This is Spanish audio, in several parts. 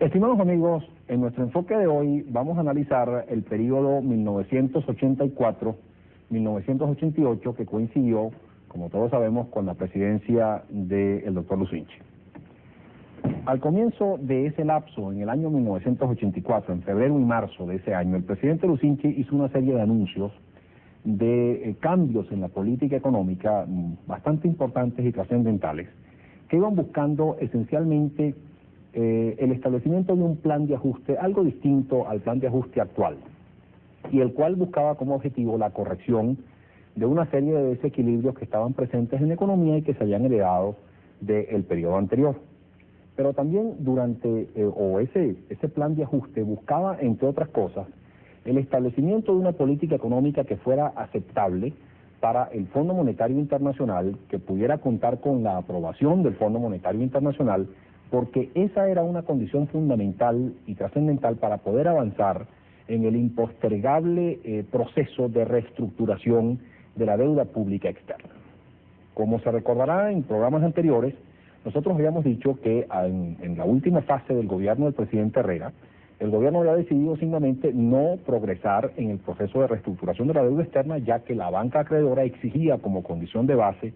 Estimados amigos, en nuestro enfoque de hoy vamos a analizar el periodo 1984-1988 que coincidió, como todos sabemos, con la presidencia del doctor Lucinchi. Al comienzo de ese lapso, en el año 1984, en febrero y marzo de ese año, el presidente Lucinchi hizo una serie de anuncios de cambios en la política económica bastante importantes y trascendentales, que iban buscando esencialmente el establecimiento de un plan de ajuste, algo distinto al plan de ajuste actual, y el cual buscaba como objetivo la corrección de una serie de desequilibrios que estaban presentes en la economía y que se habían heredado del periodo anterior. Pero también ese plan de ajuste buscaba, entre otras cosas, el establecimiento de una política económica que fuera aceptable para el Fondo Monetario Internacional, que pudiera contar con la aprobación del Fondo Monetario Internacional, porque esa era una condición fundamental y trascendental para poder avanzar en el impostergable proceso de reestructuración de la deuda pública externa. Como se recordará en programas anteriores, nosotros habíamos dicho que en la última fase del gobierno del presidente Herrera, el gobierno había decidido simplemente no progresar en el proceso de reestructuración de la deuda externa, ya que la banca acreedora exigía como condición de base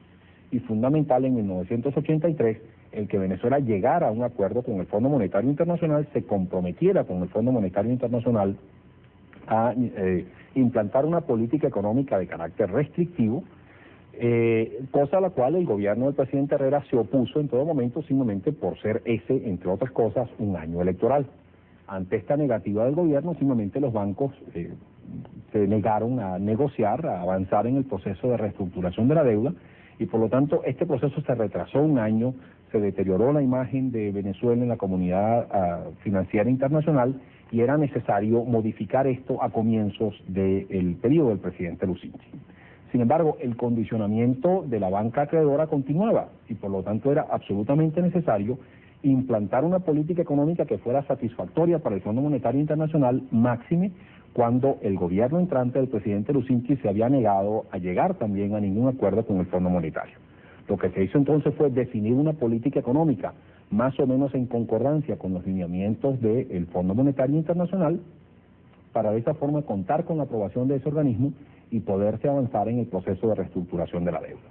y fundamental en 1983 el que Venezuela llegara a un acuerdo con el Fondo Monetario Internacional, se comprometiera con el Fondo Monetario Internacional a implantar una política económica de carácter restrictivo, cosa a la cual el gobierno del presidente Herrera se opuso en todo momento, simplemente por ser ese, entre otras cosas, un año electoral. Ante esta negativa del gobierno, simplemente los bancos se negaron a negociar, a avanzar en el proceso de reestructuración de la deuda, y por lo tanto este proceso se retrasó un año, se deterioró la imagen de Venezuela en la comunidad financiera internacional, y era necesario modificar esto a comienzos del periodo del presidente Lucinchi. Sin embargo, el condicionamiento de la banca acreedora continuaba, y por lo tanto era absolutamente necesario implantar una política económica que fuera satisfactoria para el Fondo Monetario Internacional, máxime cuando el gobierno entrante del presidente Lucinchi se había negado a llegar también a ningún acuerdo con el Fondo Monetario. Lo que se hizo entonces fue definir una política económica más o menos en concordancia con los lineamientos del Fondo Monetario Internacional, para de esa forma contar con la aprobación de ese organismo y poderse avanzar en el proceso de reestructuración de la deuda.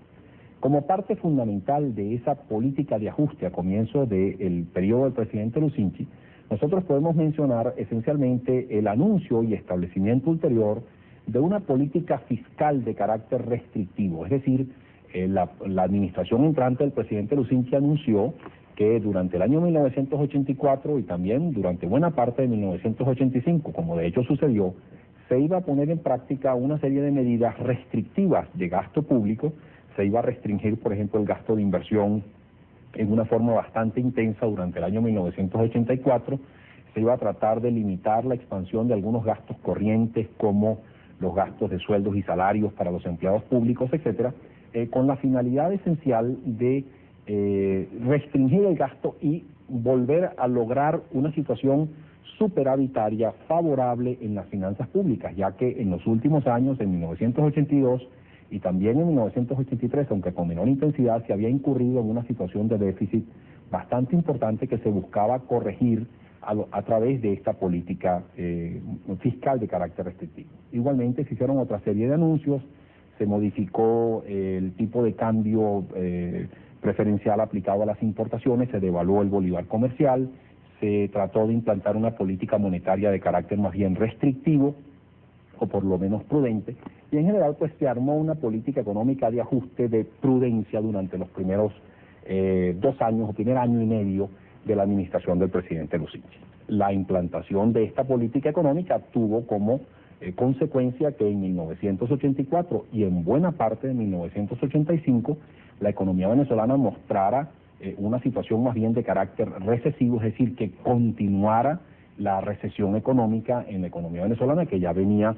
Como parte fundamental de esa política de ajuste a comienzo del periodo del presidente Lucinchi, nosotros podemos mencionar esencialmente el anuncio y establecimiento ulterior de una política fiscal de carácter restrictivo, es decir, la administración entrante del presidente Lucinchi anunció que durante el año 1984 y también durante buena parte de 1985, como de hecho sucedió, se iba a poner en práctica una serie de medidas restrictivas de gasto público. Se iba a restringir, por ejemplo, el gasto de inversión en una forma bastante intensa durante el año 1984, se iba a tratar de limitar la expansión de algunos gastos corrientes como los gastos de sueldos y salarios para los empleados públicos, etcétera, con la finalidad esencial de restringir el gasto y volver a lograr una situación superavitaria favorable en las finanzas públicas, ya que en los últimos años, en 1982 y también en 1983, aunque con menor intensidad, se había incurrido en una situación de déficit bastante importante que se buscaba corregir a través de esta política fiscal de carácter restrictivo. Igualmente se hicieron otra serie de anuncios, se modificó el tipo de cambio preferencial aplicado a las importaciones, se devaluó el bolívar comercial, se trató de implantar una política monetaria de carácter más bien restrictivo, o por lo menos prudente, y en general pues se armó una política económica de ajuste de prudencia durante los primeros 2 años o primer año y medio de la administración del presidente Lucinchi. La implantación de esta política económica tuvo como consecuencia que en 1984 y en buena parte de 1985 la economía venezolana mostrara una situación más bien de carácter recesivo, es decir, que continuara la recesión económica en la economía venezolana, que ya venía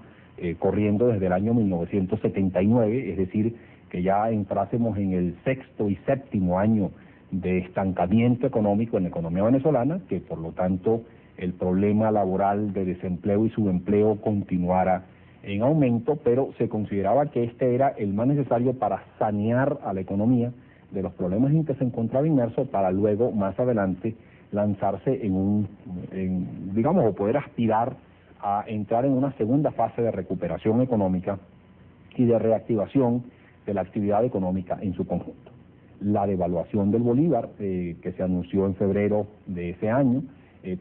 corriendo desde el año 1979, es decir, que ya entrásemos en el 6º y 7º año de estancamiento económico en la economía venezolana, que por lo tanto el problema laboral de desempleo y subempleo continuara en aumento, pero se consideraba que este era el más necesario para sanear a la economía de los problemas en que se encontraba inmerso, para luego, más adelante, lanzarse digamos, o poder aspirar a entrar en una segunda fase de recuperación económica y de reactivación de la actividad económica en su conjunto. La devaluación del bolívar, que se anunció en febrero de ese año,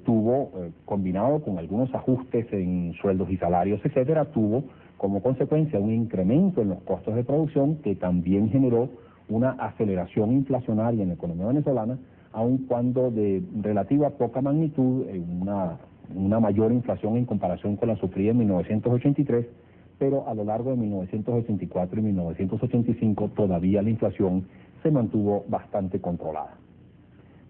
tuvo, combinado con algunos ajustes en sueldos y salarios, etcétera, tuvo como consecuencia un incremento en los costos de producción que también generó una aceleración inflacionaria en la economía venezolana, aun cuando de relativa poca magnitud, una mayor inflación en comparación con la sufrida en 1983, pero a lo largo de 1984 y 1985 todavía la inflación se mantuvo bastante controlada.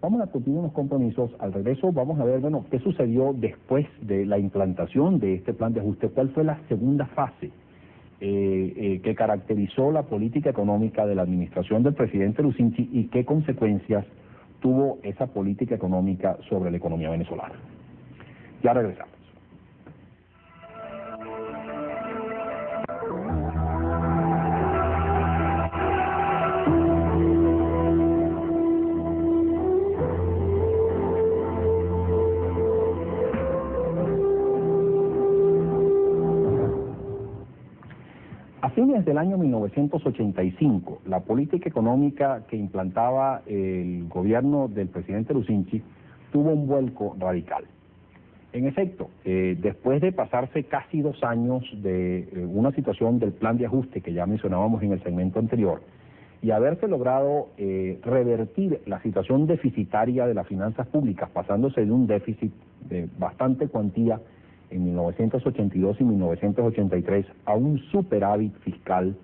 Vamos a cumplir unos compromisos. Al regreso vamos a ver, bueno, qué sucedió después de la implantación de este plan de ajuste, cuál fue la segunda fase que caracterizó la política económica de la administración del presidente Lucinchi y qué consecuencias tuvo esa política económica sobre la economía venezolana. Ya regresamos. A fines del año 1985, la política económica que implantaba el gobierno del presidente Lucinchi tuvo un vuelco radical. En efecto, después de pasarse casi 2 años de una situación del plan de ajuste que ya mencionábamos en el segmento anterior, y haberse logrado revertir la situación deficitaria de las finanzas públicas, pasándose de un déficit de bastante cuantía en 1982 y 1983 a un superávit fiscal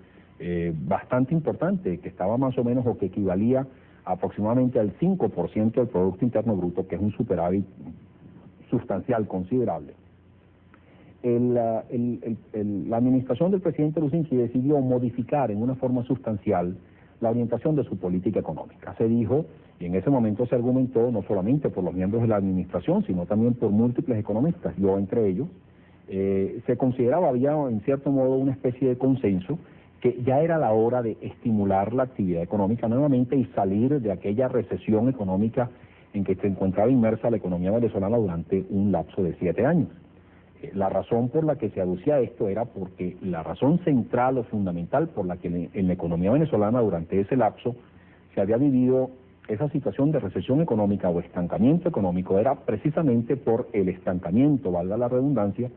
bastante importante, que estaba más o menos o que equivalía aproximadamente al 5% del Producto Interno Bruto, que es un superávit sustancial, considerable. La administración del presidente Lucinchi decidió modificar en una forma sustancial la orientación de su política económica. Se dijo, y en ese momento se argumentó, no solamente por los miembros de la administración, sino también por múltiples economistas, yo entre ellos, se consideraba, había en cierto modo una especie de consenso, que ya era la hora de estimular la actividad económica nuevamente y salir de aquella recesión económica en que se encontraba inmersa la economía venezolana durante un lapso de 7 años. La razón por la que se aducía esto era porque la razón central o fundamental por la que en la economía venezolana durante ese lapso se había vivido esa situación de recesión económica o estancamiento económico era precisamente por el estancamiento, valga la redundancia,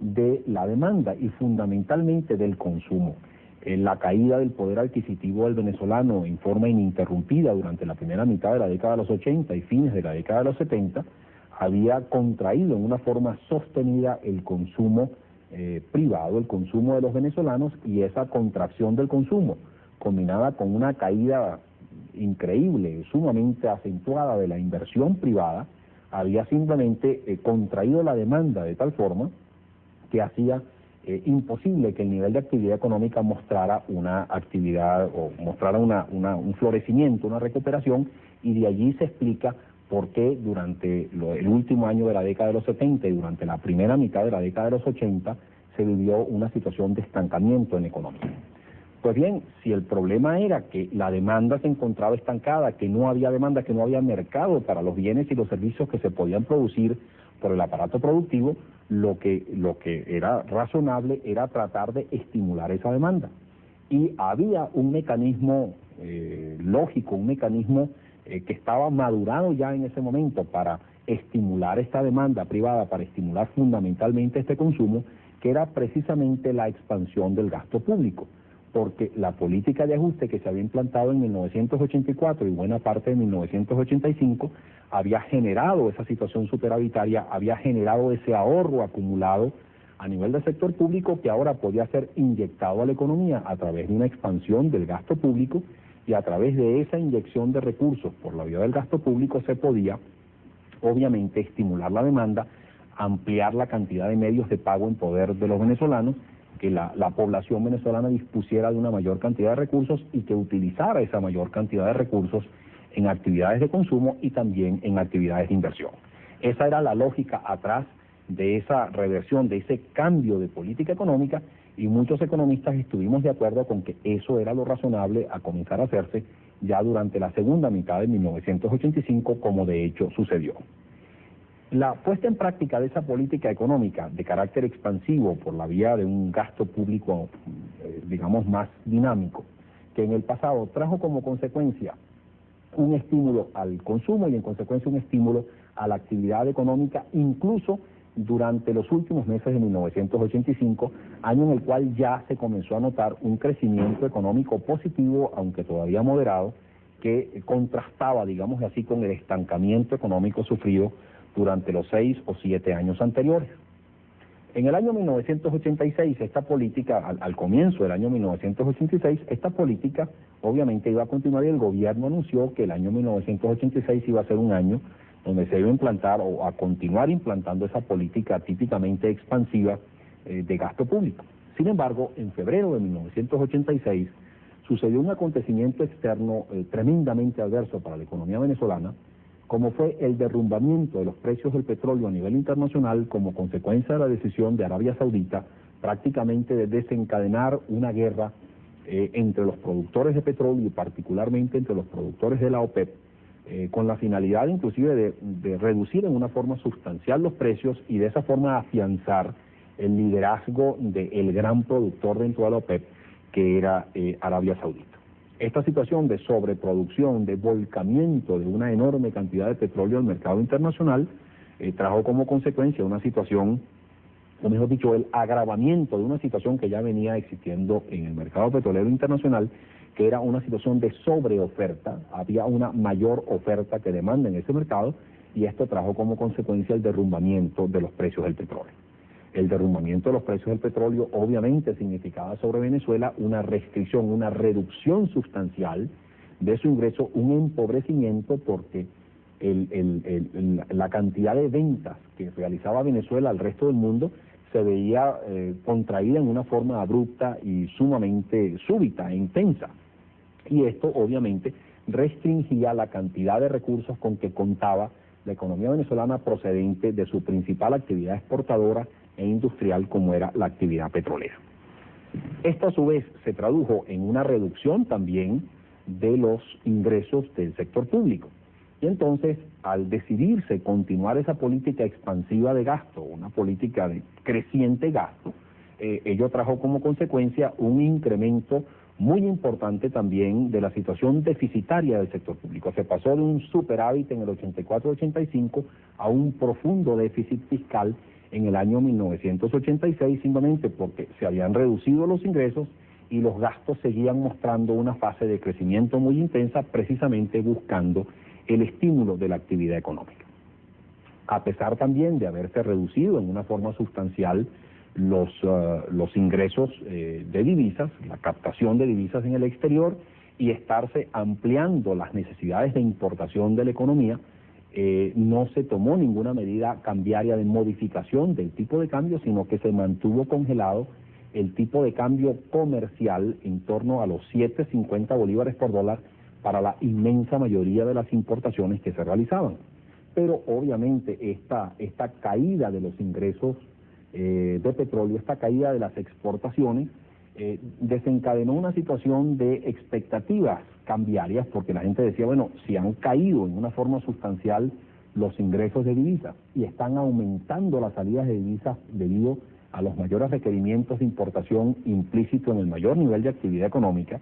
de la demanda y fundamentalmente del consumo. La caída del poder adquisitivo del venezolano en forma ininterrumpida durante la primera mitad de la década de los 80 y fines de la década de los 70 había contraído en una forma sostenida el consumo privado, el consumo de los venezolanos, y esa contracción del consumo, combinada con una caída increíble, sumamente acentuada de la inversión privada, había simplemente contraído la demanda de tal forma que hacía imposible que el nivel de actividad económica mostrara una actividad o mostrara un florecimiento, una recuperación, y de allí se explica por qué durante el último año de la década de los 70 y durante la primera mitad de la década de los 80 se vivió una situación de estancamiento en la economía. Pues bien, si el problema era que la demanda se encontraba estancada, que no había demanda, que no había mercado para los bienes y los servicios que se podían producir por el aparato productivo, lo que era razonable era tratar de estimular esa demanda. Y había un mecanismo lógico, un mecanismo que estaba madurado ya en ese momento para estimular esta demanda privada, para estimular fundamentalmente este consumo, que era precisamente la expansión del gasto público, porque la política de ajuste que se había implantado en 1984 y buena parte de 1985 había generado esa situación superavitaria, había generado ese ahorro acumulado a nivel del sector público que ahora podía ser inyectado a la economía a través de una expansión del gasto público, y a través de esa inyección de recursos por la vía del gasto público se podía obviamente estimular la demanda, ampliar la cantidad de medios de pago en poder de los venezolanos, que la población venezolana dispusiera de una mayor cantidad de recursos y que utilizara esa mayor cantidad de recursos en actividades de consumo y también en actividades de inversión. Esa era la lógica atrás de esa reversión, de ese cambio de política económica, y muchos economistas estuvimos de acuerdo con que eso era lo razonable a comenzar a hacerse ya durante la segunda mitad de 1985, como de hecho sucedió. La puesta en práctica de esa política económica de carácter expansivo por la vía de un gasto público, digamos, más dinámico, que en el pasado trajo como consecuencia un estímulo al consumo y en consecuencia un estímulo a la actividad económica, incluso durante los últimos meses de 1985, año en el cual ya se comenzó a notar un crecimiento económico positivo, aunque todavía moderado, que contrastaba, digamos así, con el estancamiento económico sufrido durante los 6 o 7 años anteriores. En el año 1986, esta política, al comienzo del año 1986, esta política obviamente iba a continuar y el gobierno anunció que el año 1986 iba a ser un año donde se iba a implantar o a continuar implantando esa política típicamente expansiva de gasto público. Sin embargo, en febrero de 1986 sucedió un acontecimiento externo tremendamente adverso para la economía venezolana, como fue el derrumbamiento de los precios del petróleo a nivel internacional como consecuencia de la decisión de Arabia Saudita prácticamente de desencadenar una guerra entre los productores de petróleo y particularmente entre los productores de la OPEP, con la finalidad inclusive de reducir en una forma sustancial los precios y de esa forma afianzar el liderazgo del gran productor dentro de la OPEP, que era Arabia Saudita. Esta situación de sobreproducción, de volcamiento de una enorme cantidad de petróleo al mercado internacional, trajo como consecuencia una situación, o mejor dicho, el agravamiento de una situación que ya venía existiendo en el mercado petrolero internacional, que era una situación de sobreoferta. Había una mayor oferta que demanda en ese mercado, y esto trajo como consecuencia el derrumbamiento de los precios del petróleo. El derrumbamiento de los precios del petróleo obviamente significaba sobre Venezuela una restricción, una reducción sustancial de su ingreso, un empobrecimiento, porque la cantidad de ventas que realizaba Venezuela al resto del mundo se veía contraída en una forma abrupta y sumamente súbita e intensa. Y esto obviamente restringía la cantidad de recursos con que contaba la economía venezolana procedente de su principal actividad exportadora e industrial, como era la actividad petrolera. Esto a su vez se tradujo en una reducción también de los ingresos del sector público. Y entonces, al decidirse continuar esa política expansiva de gasto, una política de creciente gasto, ello trajo como consecuencia un incremento muy importante también de la situación deficitaria del sector público. Se pasó de un superávit en el 84-85 a un profundo déficit fiscal en el año 1986, simplemente porque se habían reducido los ingresos y los gastos seguían mostrando una fase de crecimiento muy intensa, precisamente buscando el estímulo de la actividad económica. A pesar también de haberse reducido en una forma sustancial los ingresos de divisas, la captación de divisas en el exterior, y estarse ampliando las necesidades de importación de la economía, no se tomó ninguna medida cambiaria de modificación del tipo de cambio, sino que se mantuvo congelado el tipo de cambio comercial en torno a los 7.50 bolívares por dólar para la inmensa mayoría de las importaciones que se realizaban. Pero obviamente esta caída de los ingresos de petróleo, esta caída de las exportaciones, desencadenó una situación de expectativas cambiarias, porque la gente decía, bueno, si han caído en una forma sustancial los ingresos de divisas y están aumentando las salidas de divisas debido a los mayores requerimientos de importación implícito en el mayor nivel de actividad económica,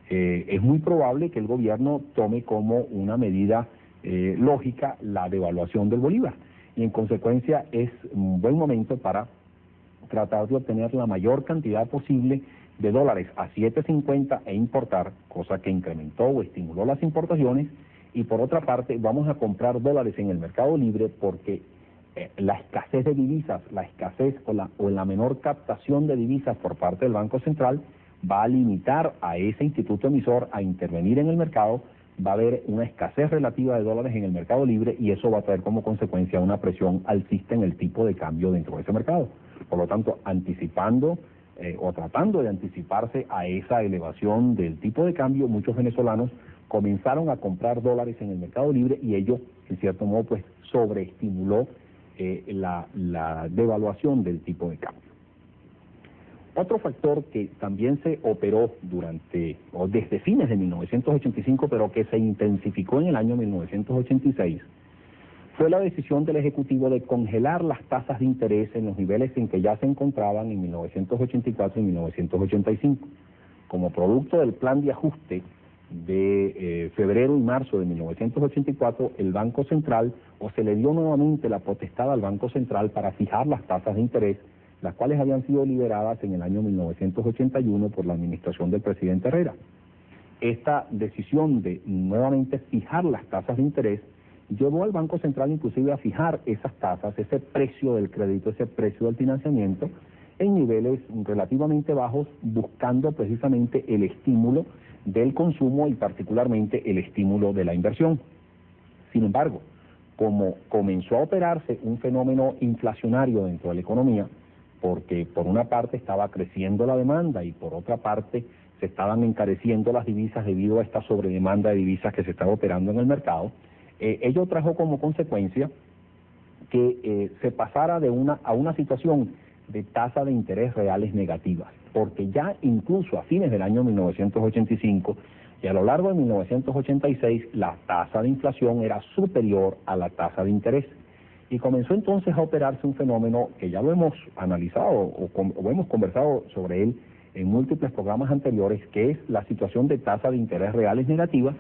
es muy probable que el gobierno tome como una medida lógica la devaluación del bolívar, y en consecuencia es un buen momento para tratar de obtener la mayor cantidad posible de dólares a 7.50 e importar, cosa que incrementó o estimuló las importaciones. Y por otra parte vamos a comprar dólares en el mercado libre porque la escasez de divisas, la escasez o la menor captación de divisas por parte del Banco Central va a limitar a ese instituto emisor a intervenir en el mercado. Va a haber una escasez relativa de dólares en el mercado libre y eso va a traer como consecuencia una presión alcista en el tipo de cambio dentro de ese mercado. Por lo tanto, anticipando o tratando de anticiparse a esa elevación del tipo de cambio, muchos venezolanos comenzaron a comprar dólares en el mercado libre y ello, en cierto modo, pues sobreestimuló la devaluación del tipo de cambio. Otro factor que también se operó desde fines de 1985, pero que se intensificó en el año 1986, fue la decisión del Ejecutivo de congelar las tasas de interés en los niveles en que ya se encontraban en 1984 y 1985. Como producto del plan de ajuste de febrero y marzo de 1984, el Banco Central, o se le dio nuevamente la potestad al Banco Central para fijar las tasas de interés, las cuales habían sido liberadas en el año 1981 por la administración del presidente Herrera. Esta decisión de nuevamente fijar las tasas de interés llevó al Banco Central inclusive a fijar esas tasas, ese precio del crédito, ese precio del financiamiento, en niveles relativamente bajos, buscando precisamente el estímulo del consumo y particularmente el estímulo de la inversión. Sin embargo, como comenzó a operarse un fenómeno inflacionario dentro de la economía, porque por una parte estaba creciendo la demanda y por otra parte se estaban encareciendo las divisas debido a esta sobredemanda de divisas que se estaba operando en el mercado, ello trajo como consecuencia que se pasara a una situación de tasa de interés reales negativas, porque ya incluso a fines del año 1985 y a lo largo de 1986 la tasa de inflación era superior a la tasa de interés. Y comenzó entonces a operarse un fenómeno que ya lo hemos analizado o hemos conversado sobre él en múltiples programas anteriores, que es la situación de tasa de interés reales negativas,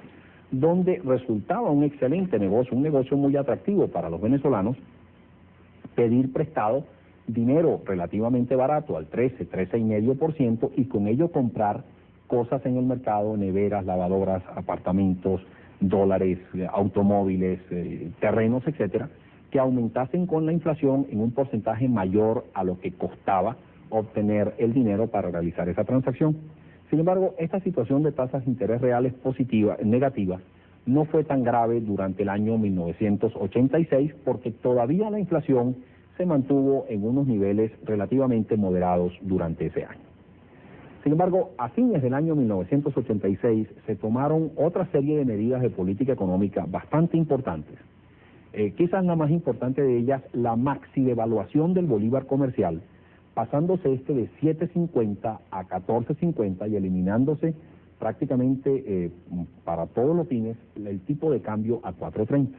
donde resultaba un excelente negocio, un negocio muy atractivo para los venezolanos, pedir prestado dinero relativamente barato al 13,5% y con ello comprar cosas en el mercado, neveras, lavadoras, apartamentos, dólares, automóviles, terrenos, etcétera, que aumentasen con la inflación en un porcentaje mayor a lo que costaba obtener el dinero para realizar esa transacción. Sin embargo, esta situación de tasas de interés reales negativas no fue tan grave durante el año 1986 porque todavía la inflación se mantuvo en unos niveles relativamente moderados durante ese año. Sin embargo, a fines del año 1986 se tomaron otra serie de medidas de política económica bastante importantes. Quizás la más importante de ellas, la maxidevaluación del bolívar comercial, pasándose de 7.50 a 14.50 y eliminándose prácticamente para todos los fines el tipo de cambio a 4.30.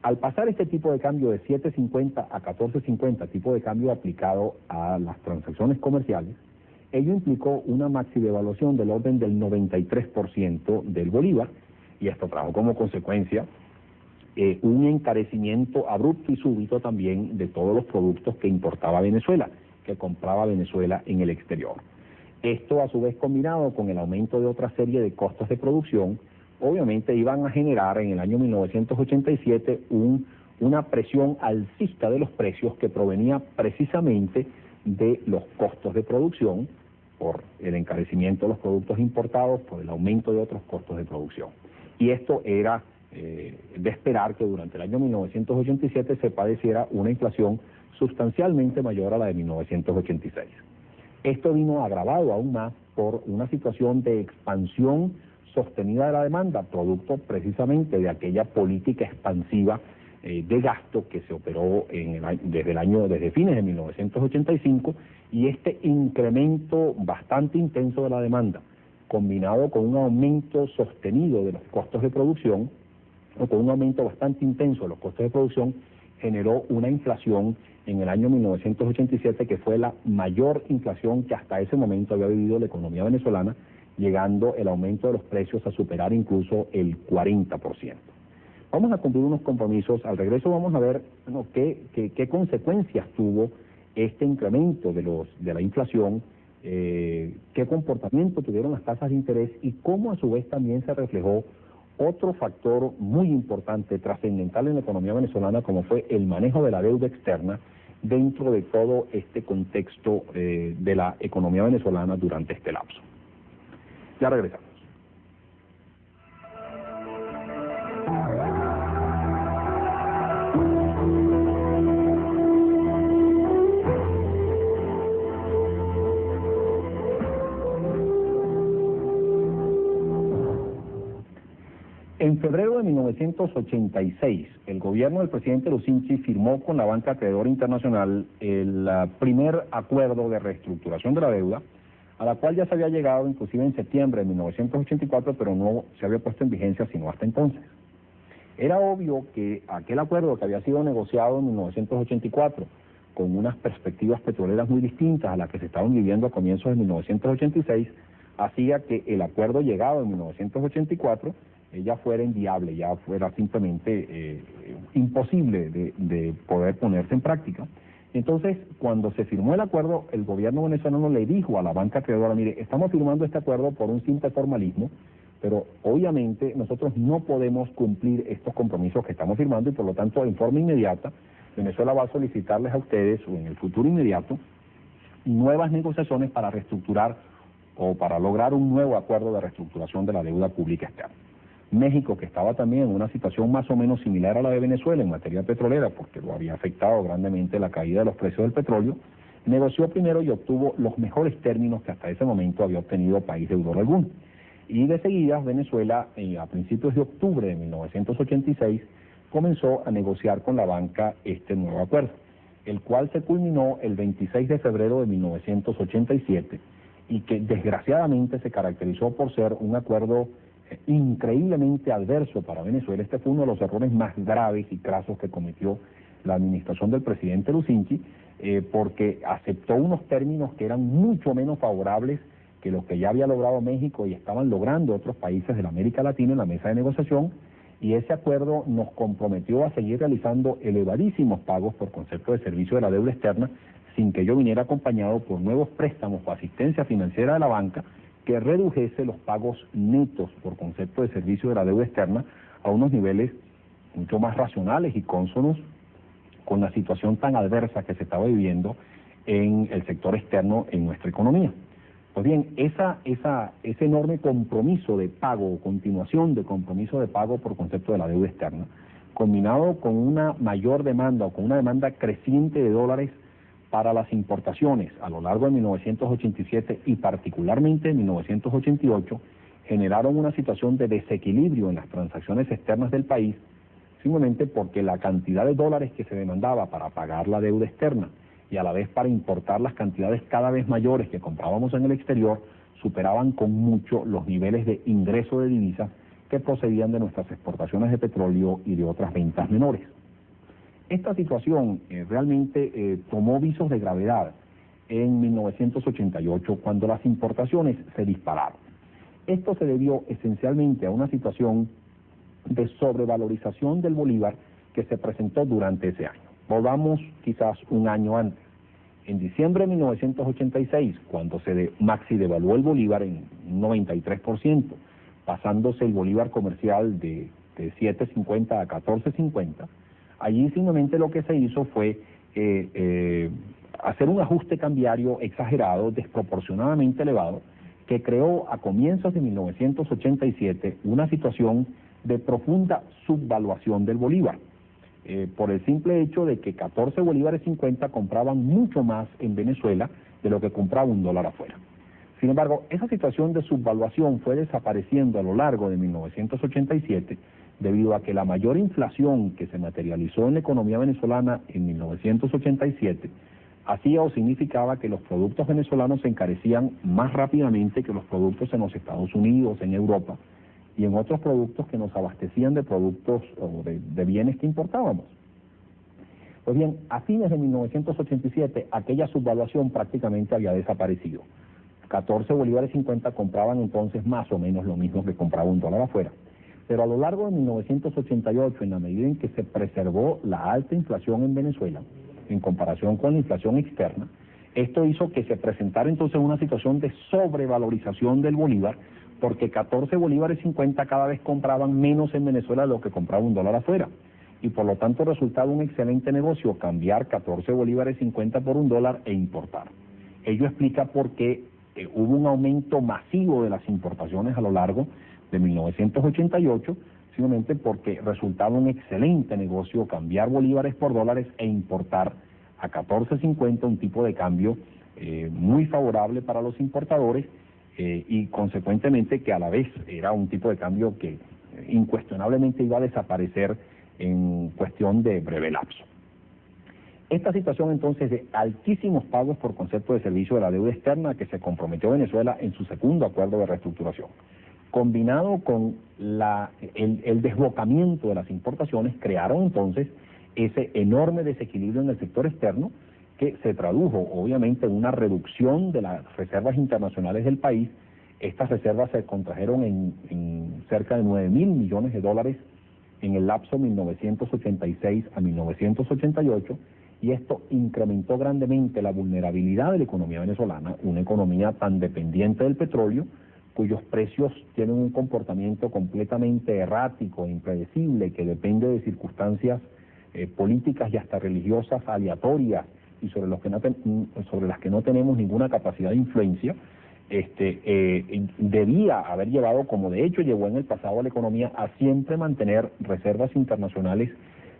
Al pasar este tipo de cambio de 7.50 a 14.50, tipo de cambio aplicado a las transacciones comerciales, ello implicó una maxidevaluación del orden del 93% del bolívar, y esto trajo como consecuencia un encarecimiento abrupto y súbito también de todos los productos que importaba Venezuela, que compraba Venezuela en el exterior. Esto a su vez combinado con el aumento de otra serie de costos de producción, obviamente iban a generar en el año 1987 una presión alcista de los precios que provenía precisamente de los costos de producción, por el encarecimiento de los productos importados, por el aumento de otros costos de producción. Y esto era de esperar que durante el año 1987 se padeciera una inflación sustancialmente mayor a la de 1986. Esto vino agravado aún más por una situación de expansión sostenida de la demanda, producto precisamente de aquella política expansiva de gasto que se operó desde fines de 1985, y este incremento bastante intenso de la demanda, combinado con un aumento sostenido de los costos de producción, o con un aumento bastante intenso de los costos de producción, generó una inflación en el año 1987 que fue la mayor inflación que hasta ese momento había vivido la economía venezolana, llegando el aumento de los precios a superar incluso el 40%. Vamos a cumplir unos compromisos. Al regreso vamos a ver qué consecuencias tuvo este incremento de la inflación, qué comportamiento tuvieron las tasas de interés y cómo a su vez también se reflejó otro factor muy importante, trascendental en la economía venezolana, como fue el manejo de la deuda externa dentro de todo este contexto de la economía venezolana durante este lapso. Ya regresamos. En febrero de 1986, el gobierno del presidente Lucinchi firmó con la banca acreedora internacional el primer acuerdo de reestructuración de la deuda, a la cual ya se había llegado inclusive en septiembre de 1984, pero no se había puesto en vigencia sino hasta entonces. Era obvio que aquel acuerdo que había sido negociado en 1984, con unas perspectivas petroleras muy distintas a las que se estaban viviendo a comienzos de 1986, hacía que el acuerdo llegado en 1984 ya fuera inviable, ya fuera simplemente imposible de poder ponerse en práctica. Entonces, cuando se firmó el acuerdo, el gobierno venezolano le dijo a la banca acreedora, mire, estamos firmando este acuerdo por un simple formalismo, pero obviamente nosotros no podemos cumplir estos compromisos que estamos firmando y por lo tanto, en forma inmediata, Venezuela va a solicitarles a ustedes, o en el futuro inmediato, nuevas negociaciones para reestructurar o para lograr un nuevo acuerdo de reestructuración de la deuda pública externa. México, que estaba también en una situación más o menos similar a la de Venezuela en materia petrolera, porque lo había afectado grandemente la caída de los precios del petróleo, negoció primero y obtuvo los mejores términos que hasta ese momento había obtenido país deudor alguno. Y de seguida, Venezuela, a principios de octubre de 1986, comenzó a negociar con la banca este nuevo acuerdo, el cual se culminó el 26 de febrero de 1987 y que desgraciadamente se caracterizó por ser un acuerdo increíblemente adverso para Venezuela. Este fue uno de los errores más graves y crasos que cometió la administración del presidente Lucinchi, porque aceptó unos términos que eran mucho menos favorables que los que ya había logrado México y estaban logrando otros países de la América Latina en la mesa de negociación, y ese acuerdo nos comprometió a seguir realizando elevadísimos pagos por concepto de servicio de la deuda externa, sin que ello viniera acompañado por nuevos préstamos o asistencia financiera de la banca que redujese los pagos netos por concepto de servicio de la deuda externa a unos niveles mucho más racionales y cónsonos con la situación tan adversa que se estaba viviendo en el sector externo en nuestra economía. Pues bien, ese enorme compromiso de pago o continuación de compromiso de pago por concepto de la deuda externa, combinado con una mayor demanda o con una demanda creciente de dólares para las importaciones a lo largo de 1987 y particularmente en 1988, generaron una situación de desequilibrio en las transacciones externas del país, simplemente porque la cantidad de dólares que se demandaba para pagar la deuda externa y a la vez para importar las cantidades cada vez mayores que comprábamos en el exterior superaban con mucho los niveles de ingreso de divisas que procedían de nuestras exportaciones de petróleo y de otras ventas menores. Esta situación realmente tomó visos de gravedad en 1988 cuando las importaciones se dispararon. Esto se debió esencialmente a una situación de sobrevalorización del bolívar que se presentó durante ese año. Volvamos quizás un año antes. En diciembre de 1986, cuando se maxi devaluó el bolívar en un 93%, pasándose el bolívar comercial de 7.50 a 14.50, allí simplemente lo que se hizo fue hacer un ajuste cambiario exagerado, desproporcionadamente elevado, que creó a comienzos de 1987 una situación de profunda subvaluación del bolívar, por el simple hecho de que 14 bolívares 50 compraban mucho más en Venezuela de lo que compraba un dólar afuera. Sin embargo, esa situación de subvaluación fue desapareciendo a lo largo de 1987 debido a que la mayor inflación que se materializó en la economía venezolana en 1987 hacía o significaba que los productos venezolanos se encarecían más rápidamente que los productos en los Estados Unidos, en Europa y en otros productos que nos abastecían de productos o de bienes que importábamos. Pues bien, a fines de 1987 aquella subvaluación prácticamente había desaparecido. 14 bolívares 50 compraban entonces más o menos lo mismo que compraba un dólar afuera. Pero a lo largo de 1988, en la medida en que se preservó la alta inflación en Venezuela, en comparación con la inflación externa, esto hizo que se presentara entonces una situación de sobrevalorización del bolívar, porque 14 bolívares 50 cada vez compraban menos en Venezuela de lo que compraba un dólar afuera. Y por lo tanto resultaba un excelente negocio cambiar 14 bolívares 50 por un dólar e importar. Ello explica por qué hubo un aumento masivo de las importaciones a lo largo de 1988, simplemente porque resultaba un excelente negocio cambiar bolívares por dólares e importar a 14.50, un tipo de cambio muy favorable para los importadores y consecuentemente que a la vez era un tipo de cambio que incuestionablemente iba a desaparecer en cuestión de breve lapso. Esta situación entonces de altísimos pagos por concepto de servicio de la deuda externa que se comprometió Venezuela en su segundo acuerdo de reestructuración, combinado con el desbocamiento de las importaciones, crearon entonces ese enorme desequilibrio en el sector externo que se tradujo obviamente en una reducción de las reservas internacionales del país. Estas reservas se contrajeron en cerca de 9.000 millones de dólares en el lapso 1986 a 1988, y esto incrementó grandemente la vulnerabilidad de la economía venezolana, una economía tan dependiente del petróleo, cuyos precios tienen un comportamiento completamente errático e impredecible, que depende de circunstancias políticas y hasta religiosas aleatorias, y sobre las que no tenemos ninguna capacidad de influencia. Debía haber llevado, como de hecho llevó en el pasado a la economía, a siempre mantener reservas internacionales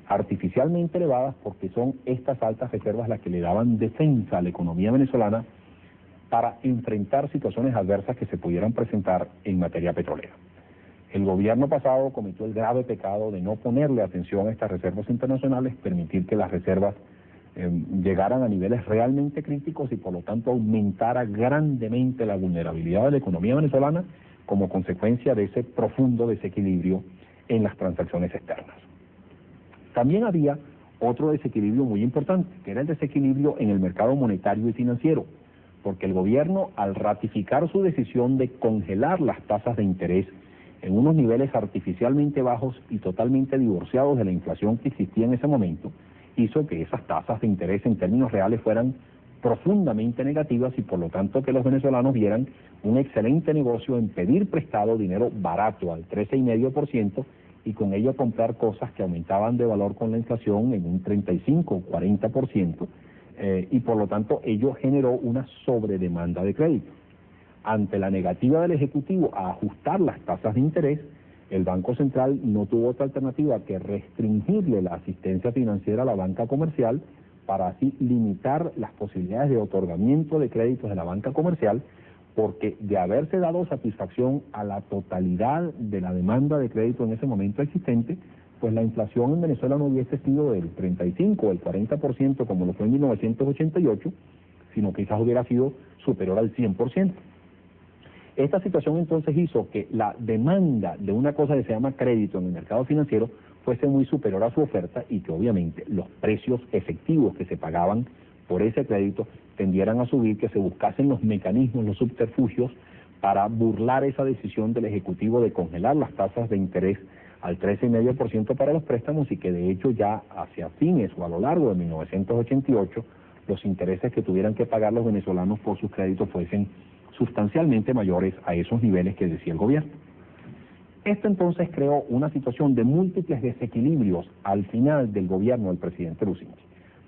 artificialmente elevadas, porque son estas altas reservas las que le daban defensa a la economía venezolana para enfrentar situaciones adversas que se pudieran presentar en materia petrolera. El gobierno pasado cometió el grave pecado de no ponerle atención a estas reservas internacionales, permitir que las reservas llegaran a niveles realmente críticos y por lo tanto aumentara grandemente la vulnerabilidad de la economía venezolana como consecuencia de ese profundo desequilibrio en las transacciones externas. También había otro desequilibrio muy importante, que era el desequilibrio en el mercado monetario y financiero, porque el gobierno, al ratificar su decisión de congelar las tasas de interés en unos niveles artificialmente bajos y totalmente divorciados de la inflación que existía en ese momento, hizo que esas tasas de interés en términos reales fueran profundamente negativas y por lo tanto que los venezolanos vieran un excelente negocio en pedir prestado dinero barato al 13,5% y con ello comprar cosas que aumentaban de valor con la inflación en un 35 o 40%, y por lo tanto ello generó una sobredemanda de crédito. Ante la negativa del Ejecutivo a ajustar las tasas de interés, el Banco Central no tuvo otra alternativa que restringirle la asistencia financiera a la banca comercial para así limitar las posibilidades de otorgamiento de créditos de la banca comercial, porque de haberse dado satisfacción a la totalidad de la demanda de crédito en ese momento existente, pues la inflación en Venezuela no hubiese sido del 35 o el 40% como lo fue en 1988, sino quizás hubiera sido superior al 100%. Esta situación entonces hizo que la demanda de una cosa que se llama crédito en el mercado financiero fuese muy superior a su oferta y que obviamente los precios efectivos que se pagaban por ese crédito tendieran a subir, que se buscasen los mecanismos, los subterfugios para burlar esa decisión del Ejecutivo de congelar las tasas de interés al 13,5% para los préstamos y que de hecho ya hacia fines o a lo largo de 1988 los intereses que tuvieran que pagar los venezolanos por sus créditos fuesen sustancialmente mayores a esos niveles que decía el gobierno. Esto entonces creó una situación de múltiples desequilibrios al final del gobierno del presidente Lucinchi.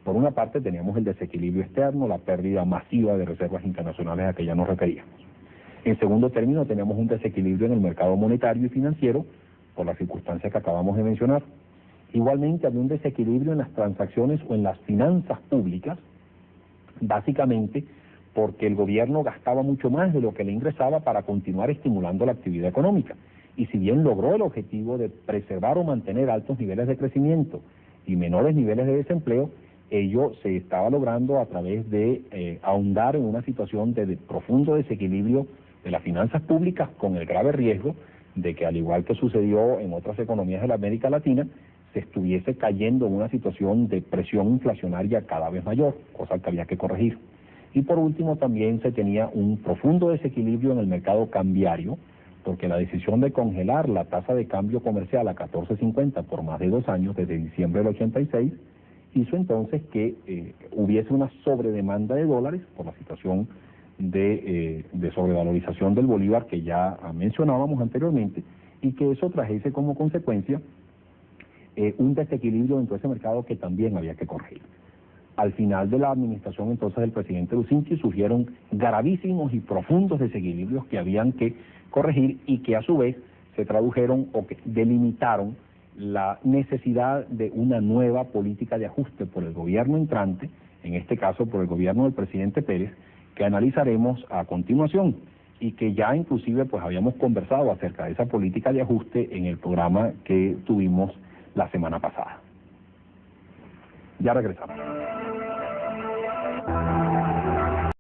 Por una parte teníamos el desequilibrio externo, la pérdida masiva de reservas internacionales a que ya nos referíamos. En segundo término teníamos un desequilibrio en el mercado monetario y financiero, por las circunstancias que acabamos de mencionar. Igualmente había un desequilibrio en las transacciones o en las finanzas públicas, básicamente porque el gobierno gastaba mucho más de lo que le ingresaba para continuar estimulando la actividad económica. Y si bien logró el objetivo de preservar o mantener altos niveles de crecimiento y menores niveles de desempleo, ello se estaba logrando a través de ahondar en una situación de profundo desequilibrio de las finanzas públicas, con el grave riesgo de que, al igual que sucedió en otras economías de la América Latina, se estuviese cayendo en una situación de presión inflacionaria cada vez mayor, cosa que había que corregir. Y por último también se tenía un profundo desequilibrio en el mercado cambiario, porque la decisión de congelar la tasa de cambio comercial a 14.50 por más de 2 años, desde diciembre del 86, hizo entonces que hubiese una sobredemanda de dólares por la situación de sobrevalorización del bolívar que ya mencionábamos anteriormente, y que eso trajese como consecuencia un desequilibrio dentro de ese mercado que también había que corregir. Al final de la administración entonces del presidente Lucinchi surgieron gravísimos y profundos desequilibrios que habían que corregir y que a su vez se tradujeron o que delimitaron la necesidad de una nueva política de ajuste por el gobierno entrante, en este caso por el gobierno del presidente Pérez, que analizaremos a continuación. y que ya inclusive pues habíamos conversado acerca de esa política de ajuste en el programa que tuvimos la semana pasada. Ya regresamos.